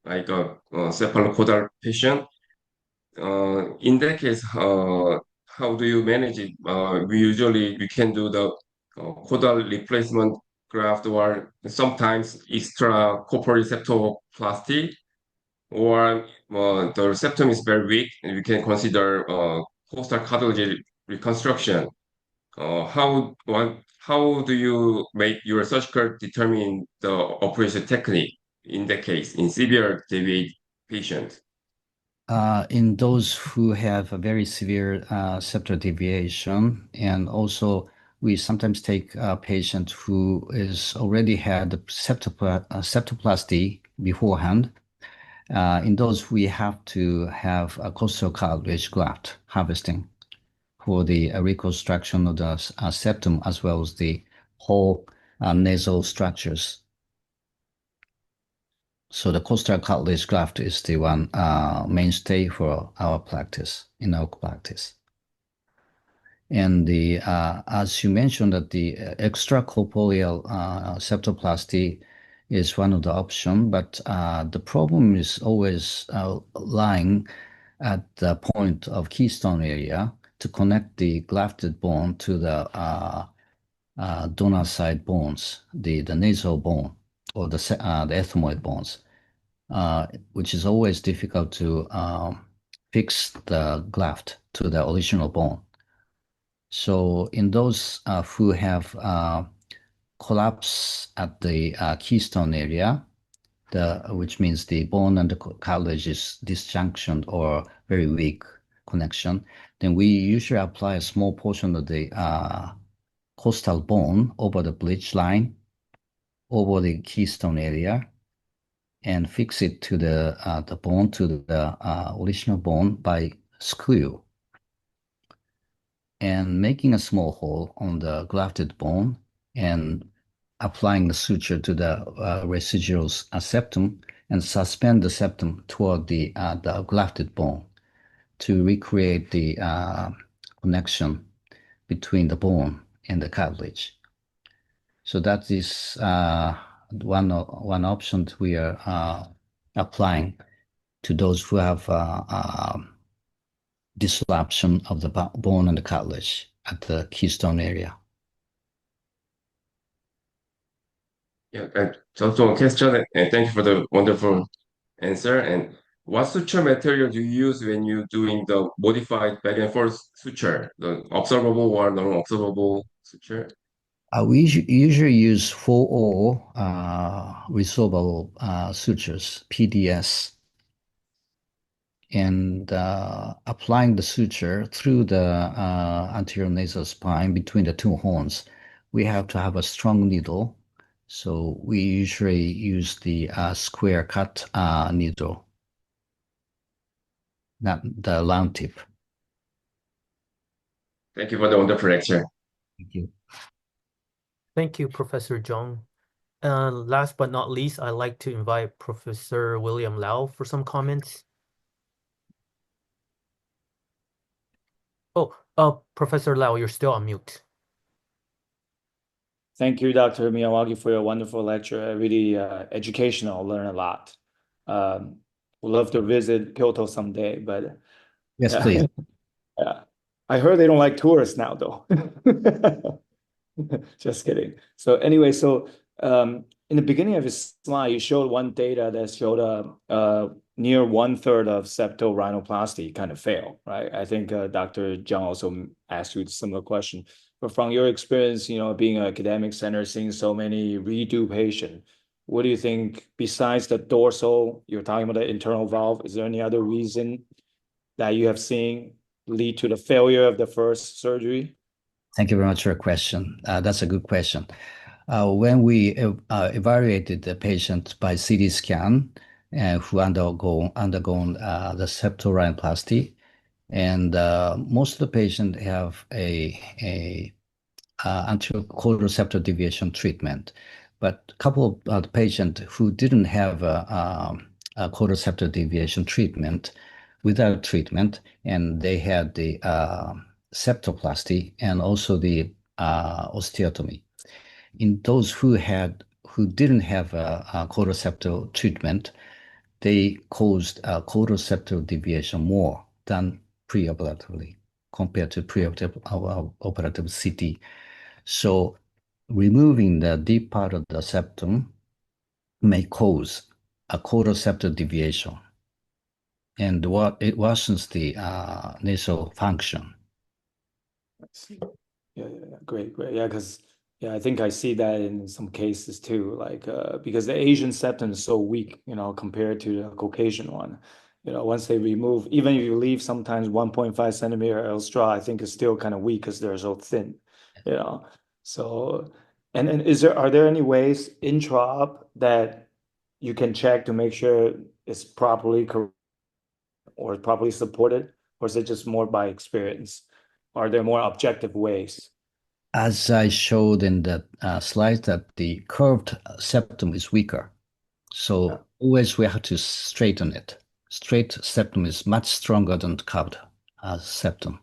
like a cephalocaudal patient, in that case, how do you manage it? We can do the caudal replacement graft or sometimes extra corporeal septoplasty, or the septum is very weak and we can consider costal cartilage reconstruction. How do you make your surgical determine the operation technique in that case in severe deviate patient? In those who have a very severe septal deviation, and also we sometimes take a patient who is already had the septoplasty beforehand. In those, we have to have a costal cartilage graft harvesting for the reconstruction of the septum as well as the whole nasal structures. So the costal cartilage graft is the one mainstay for our practice, in our practice. And as you mentioned, that the extracorporeal septoplasty is one of the options, but the problem is always lying at the point of keystone area to connect the grafted bone to the donor side bones, the nasal bone or the ethmoid bones, which is always difficult to fix the graft to the original bone. So in those who have collapse at the keystone area, which means the bone and the cartilage is disjunctioned or very weak connection, then we usually apply a small portion of the costal bone over the bridge line, over the keystone area, and fix it to the bone, to the original bone by screw, and making a small hole on the grafted bone and applying the suture to the residual septum and suspend the septum toward the grafted bone to recreate the connection between the bone and the cartilage. So that is one option that we are applying to those who have disruption of the bone and the cartilage at the keystone area. Yeah, just one question, and thank you for the wonderful answer. And what suture material do you use when you're doing the modified back and forth suture, the observable or non-observable suture? We usually use 4O resorbable sutures, PDS, and applying the suture through the anterior nasal spine between the two horns. We have to have a strong needle, so we usually use the square cut needle, not the round tip. Thank you for the wonderful lecture. Thank you. Thank you, Professor Zhang. Last but not least, I'd like to invite Professor William Lau for some comments. Oh, Professor Lau, you're still on mute. Thank you, Dr. Miyawaki, for your wonderful lecture. Really educational, learn a lot. Would love to visit Kyoto someday, but Yes, please. yeah. I heard they don't like tourists now, though. Just kidding. So anyway, in the beginning of his slide, you showed one data that showed near 1/3 of septal rhinoplasty kind of fail, right? I think Dr. Zhang also asked you a similar question. But from your experience, being an academic center, seeing so many redo patients, what do you think, besides the dorsal, you're talking about the internal valve, is there any other reason that you have seen lead to the failure of the first surgery? Thank you very much for your question. That's a good question. When we evaluated the patient by CT scan who undergone the septal rhinoplasty, and most of the patients have a anterior caudal septal deviation treatment, but a couple of the patients who didn't have a caudal septal deviation treatment, without treatment, and they had the septoplasty and also the osteotomy. In those who didn't have a caudal septal treatment, they caused a caudal septal deviation more than preoperatively compared to operative CT. So removing the deep part of the septum may cause a caudal septal deviation, and it worsens the nasal function. I see. Yeah. Great. Yeah, because I think I see that in some cases too, like because the Asian septum is so weak, compared to the Caucasian one. Once they remove, even if you leave sometimes 1.5 centimeter L straw, I think it's still kind of weak because they're so thin. So, and are there any ways intra-op that you can check to make sure it's properly correct or properly supported, or is it just more by experience? Are there more objective ways? As I showed in the slide, that the curved septum is weaker. So always we have to straighten it. Straight septum is much stronger than curved septum.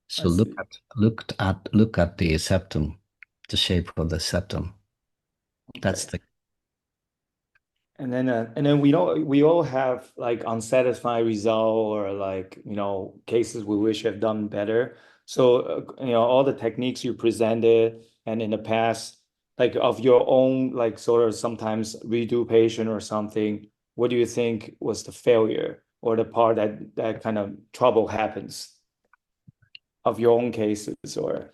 So I see. look at the septum, the shape of the septum. That's Okay. the And then we all have like unsatisfied result or like cases we wish have done better. So all the techniques you presented and in the past, like of your own like sort of sometimes redo patient or something, what do you think was the failure or the part that kind of trouble happens of your own cases or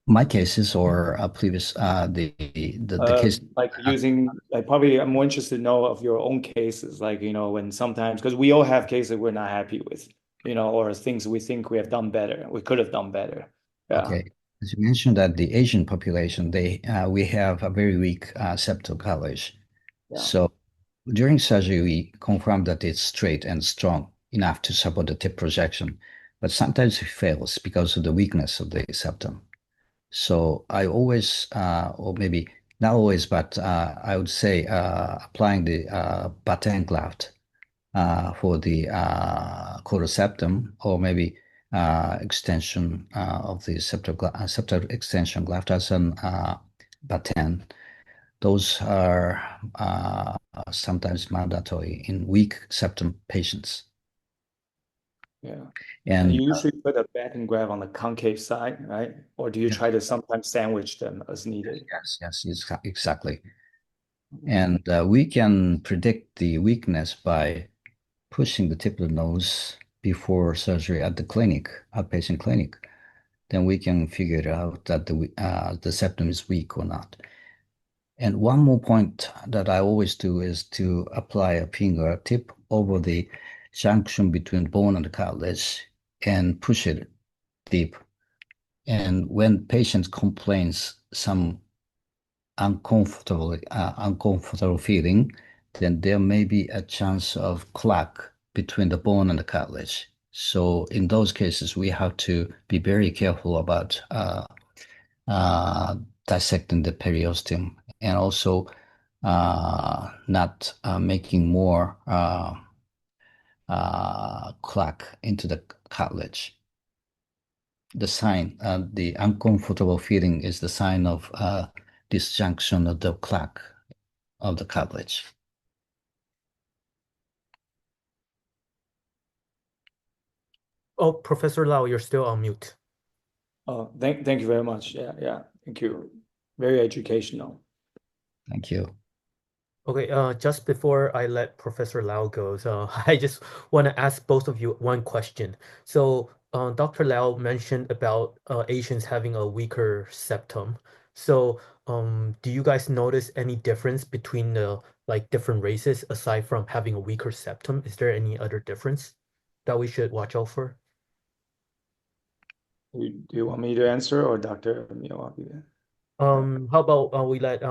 my cases or previous the case. like using like probably I'm more interested to know of your own cases, like when sometimes because we all have cases we're not happy with, or things we think we have done better, we could have done better. Yeah. Okay. As you mentioned that the Asian population, we have a very weak septal coverage. Yeah. So during surgery, we confirm that it's straight and strong enough to support the tip projection, but sometimes it fails because of the weakness of the septum. So I always, or maybe not always, but I would say applying the batten graft for the caudal septum, or maybe extension of the septal extension graft as an batten. Those are sometimes mandatory in weak septum patients. Yeah. And And you usually put a back graft on the concave side, right? Or do you yes, try to sometimes sandwich them as needed? exactly. And we can predict the weakness by pushing the tip of the nose before surgery at the clinic, outpatient clinic. Then we can figure out that the septum is weak or not. And one more point that I always do is to apply a fingertip over the junction between bone and the cartilage and push it deep. And when patient complains some uncomfortable feeling, then there may be a chance of crack between the bone and the cartilage. So in those cases, we have to be very careful about uh, dissecting the periosteum and also not making more crack into the cartilage. The uncomfortable feeling is the sign of disjunction of the crack of the cartilage. Oh, Professor Lau, you're still on mute. Oh, thank you very much. Yeah. Thank you. Very educational. Thank you. Okay, just before I let Professor Lau go, so I just want to ask both of you one question. So, Dr. Lau mentioned about Asians having a weaker septum. So, do you guys notice any difference between the like different races aside from having a weaker septum? Is there any other difference that we should watch out for? Do you want me to answer or Dr. Miyawaki? How about we let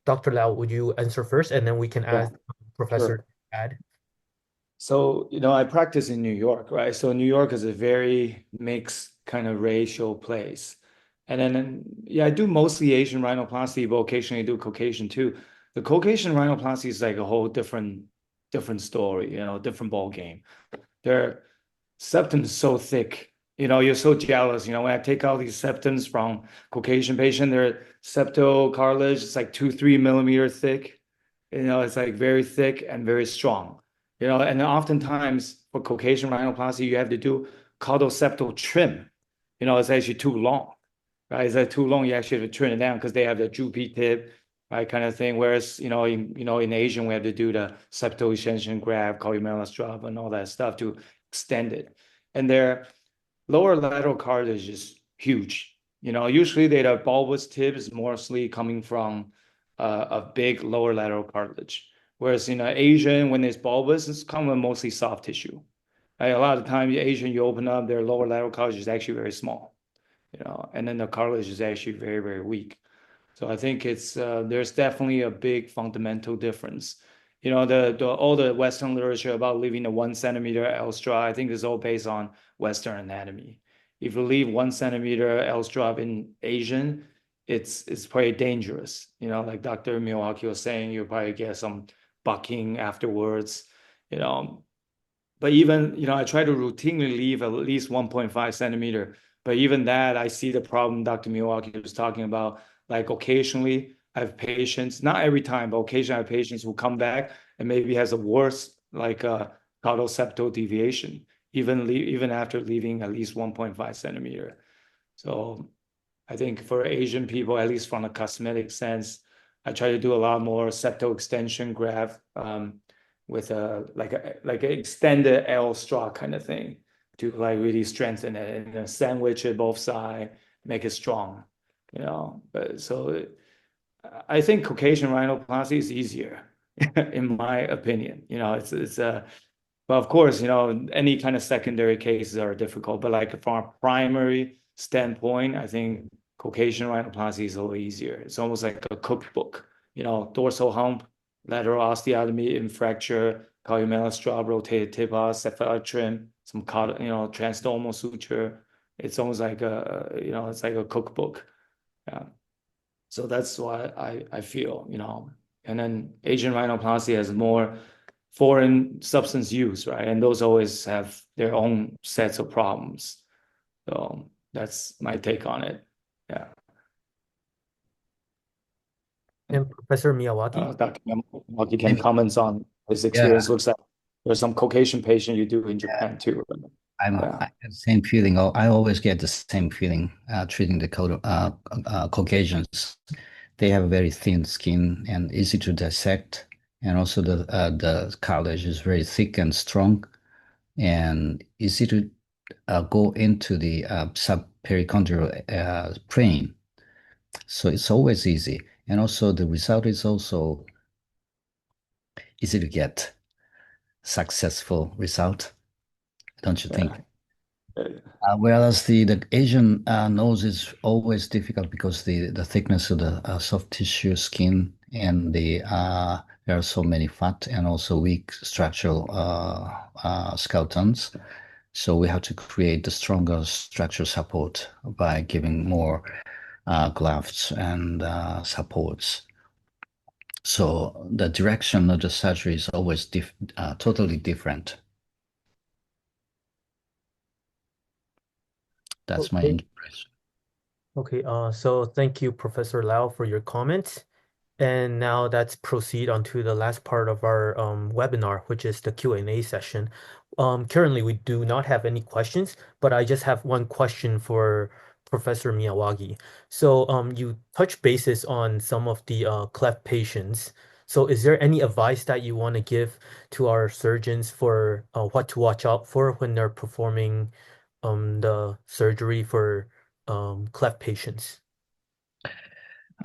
Dr. Lau, would you answer first, and then we can Yeah, ask Professor sure. to add. So, I practice in New York, right? So New York is a very mixed kind of racial place. And then, yeah, I do mostly Asian rhinoplasty, but occasionally do Caucasian too. The Caucasian rhinoplasty is like a whole different story, different ball game. Their septum is so thick. You're so jealous. When I take out these septums from Caucasian patient, their septal cartilage is like 2, 3 millimeter thick. It's like very thick and very strong. And then oftentimes for Caucasian rhinoplasty, you have to do caudal septal trim. It's actually too long, right? It's like too long, you actually have to trim it down because they have the droopy tip, right, kind of thing. Whereas, in Asian, we have to do the septal extension graft, columella strap, and all that stuff to extend it. And their lower lateral cartilage is huge. Usually the bulbous tip is mostly coming from a big lower lateral cartilage. Whereas Asian, when it's bulbous, it's coming mostly soft tissue. Right? A lot of times, Asian, you open up their lower lateral cartilage is actually very small, and then the cartilage is actually very, very weak. So I think there's definitely a big fundamental difference. All the Western literature about leaving a 1 centimeter L strap, I think is all based on Western anatomy. If you leave 1 centimeter L strap in Asian, it's probably dangerous. Like Dr. Miyawaki was saying, you'll probably get some bucking afterwards, you know. But even, I try to routinely leave at least 1.5 centimeter. But even that, I see the problem Dr. Miyawaki was talking about. Like occasionally, I have patients, not every time, but occasionally I have patients who come back and maybe has a worse, like caudal septal deviation, even after leaving at least 1.5 centimeter. So I think for Asian people, at least from a cosmetic sense, I try to do a lot more septal extension graft with like an extended L straw kind of thing to like really strengthen it and then sandwich it both sides, make it strong, But so I think Caucasian rhinoplasty is easier, in my opinion. But of course, any kind of secondary cases are difficult. But like from a primary standpoint, I think Caucasian rhinoplasty is a little easier. It's almost like a cookbook, dorsal hump, lateral osteotomy and fracture, columellar straw, rotated tibia, cephalic trim, some transdermal suture. It's almost like it's like a cookbook. Yeah. So that's why I feel, and then Asian rhinoplasty has more foreign substance use, right? And those always have their own sets of problems. So that's my take on it. Yeah. And Professor Miyawaki? Dr. Miyawaki can comment on his experience. Yeah, Looks like there's some Caucasian patient you do in Japan too. I Yeah. have the same feeling. I always get the same feeling treating the Caucasians. They have very thin skin and easy to dissect, and also the cartilage is very thick and strong, and easy to go into the subperitoneal plane. So it's always easy, and also the result is also easy to get successful result, don't you think? Yeah. Whereas the Asian nose is always difficult because the thickness of the soft tissue skin and there are so many fat and also weak structural skeletons. So we have to create the stronger structural support by giving more grafts and supports. So the direction of the surgery is always totally different. That's my Okay. impression. Okay, so thank you, Professor Lau, for your comments. And now let's proceed on to the last part of our webinar, which is the Q&A session. Currently, we do not have any questions, but I just have one question for Professor Miyawagi. So you touch bases on some of the cleft patients. So is there any advice that you want to give to our surgeons for what to watch out for when they're performing the surgery for cleft patients?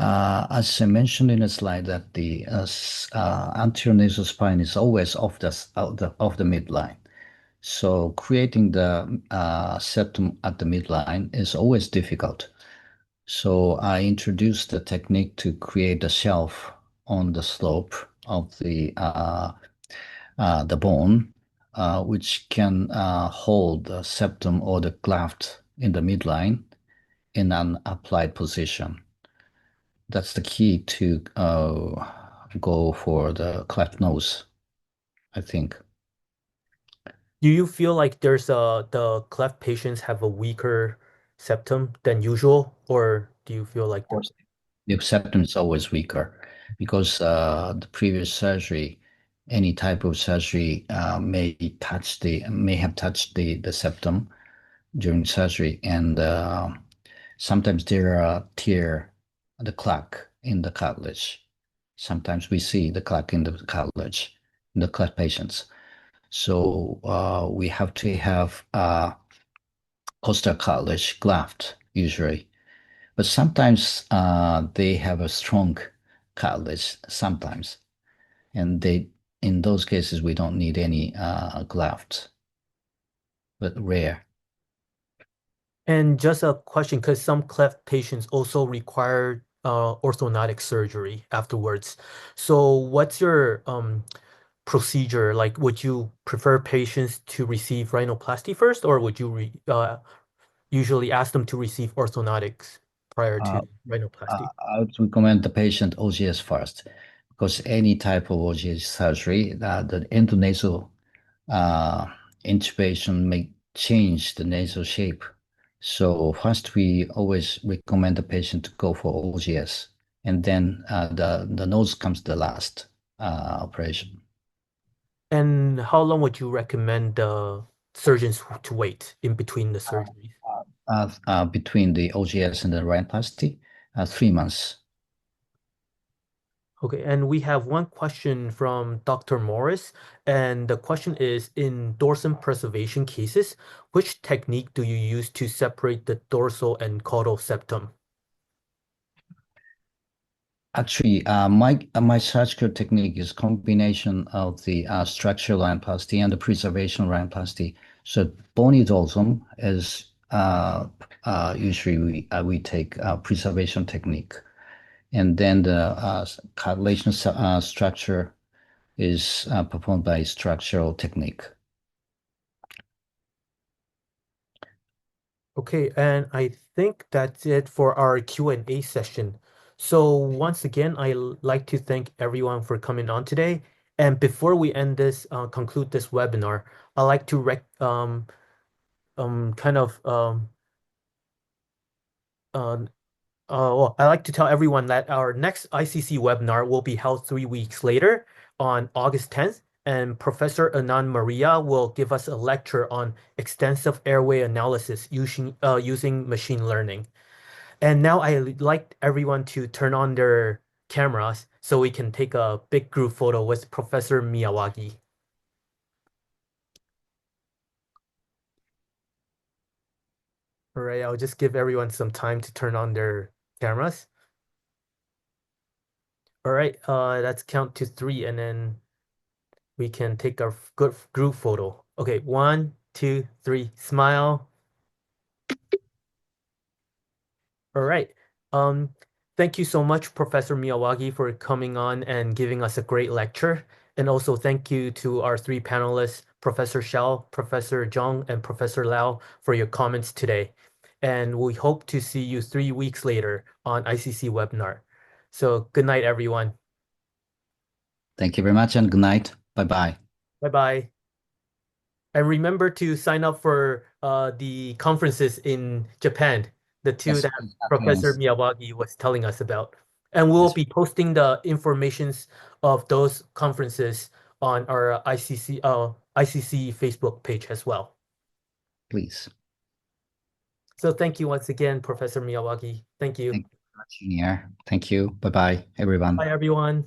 As I mentioned in the slide, that the anterior nasal spine is always off the midline. So creating the septum at the midline is always difficult. So I introduced the technique to create a shelf on the slope of the bone, which can hold the septum or the graft in the midline in an applied position. That's the key to go for the cleft nose, I think. Do you feel like the cleft patients have a weaker septum than usual, or do you feel like Of course, the septum is always weaker because the previous surgery, any type of surgery may have touched the septum during surgery, and sometimes there are the crack in the cartilage. Sometimes we see the crack in the cartilage in the cleft patients. So we have to have costal cartilage graft usually, but sometimes they have a strong cartilage sometimes, and in those cases we don't need any graft, but rare. And just a question, because some cleft patients also require orthodontic surgery afterwards. So what's your procedure? Like, would you prefer patients to receive rhinoplasty first, or would you usually ask them to receive orthodontics prior Uh, to rhinoplasty? I would recommend the patient OGS first because any type of OGS surgery, the endonasal intubation may change the nasal shape. So first, we always recommend the patient to go for OGS, and then the nose comes the last operation. And how long would you recommend the surgeons to wait in between the surgeries? Between the OGS and the rhinoplasty, 3 months. Okay, and we have one question from Dr. Morris, and the question is, in dorsum preservation cases, which technique do you use to separate the dorsal and caudal septum? Actually, my surgical technique is combination of the structural rhinoplasty and the preservation rhinoplasty. So bony dorsum is usually we take preservation technique, and then the cartilage structure is performed by structural technique. Okay, and I think that's it for our Q&A session. So once again, I like to thank everyone for coming on today. And before we end this, conclude this webinar, I like to kind of well, I like to tell everyone that our next ICC webinar will be held 3 weeks later on August 10th, and Professor Anand Maria will give us a lecture on extensive airway analysis using machine learning. And now I'd like everyone to turn on their cameras so we can take a big group photo with Professor Miyawaki. All right, I'll just give everyone some time to turn on their cameras. All right, let's count to 3 and then we can take our good group photo. Okay, 1, 2, 3, smile. All right. Thank you so much, Professor Miyawaki, for coming on and giving us a great lecture. And also thank you to our 3 panelists, Professor Xiao, Professor Zhang, and Professor Lau, for your comments today. And we hope to see you 3 weeks later on ICC webinar. So good night, everyone. Thank you very much, and good night. Bye-bye. Bye-bye. And remember to sign up for the conferences in Japan, the 2 Yes, that please, Professor yes. Miyawaki was telling us about. And we'll Yes, be posting the informations of those conferences on our ICC Facebook page as well. please. So thank you once again, Professor Miyawaki. Thank you. Thank you very much, Junior. Thank you. Bye-bye, everyone. Bye, everyone.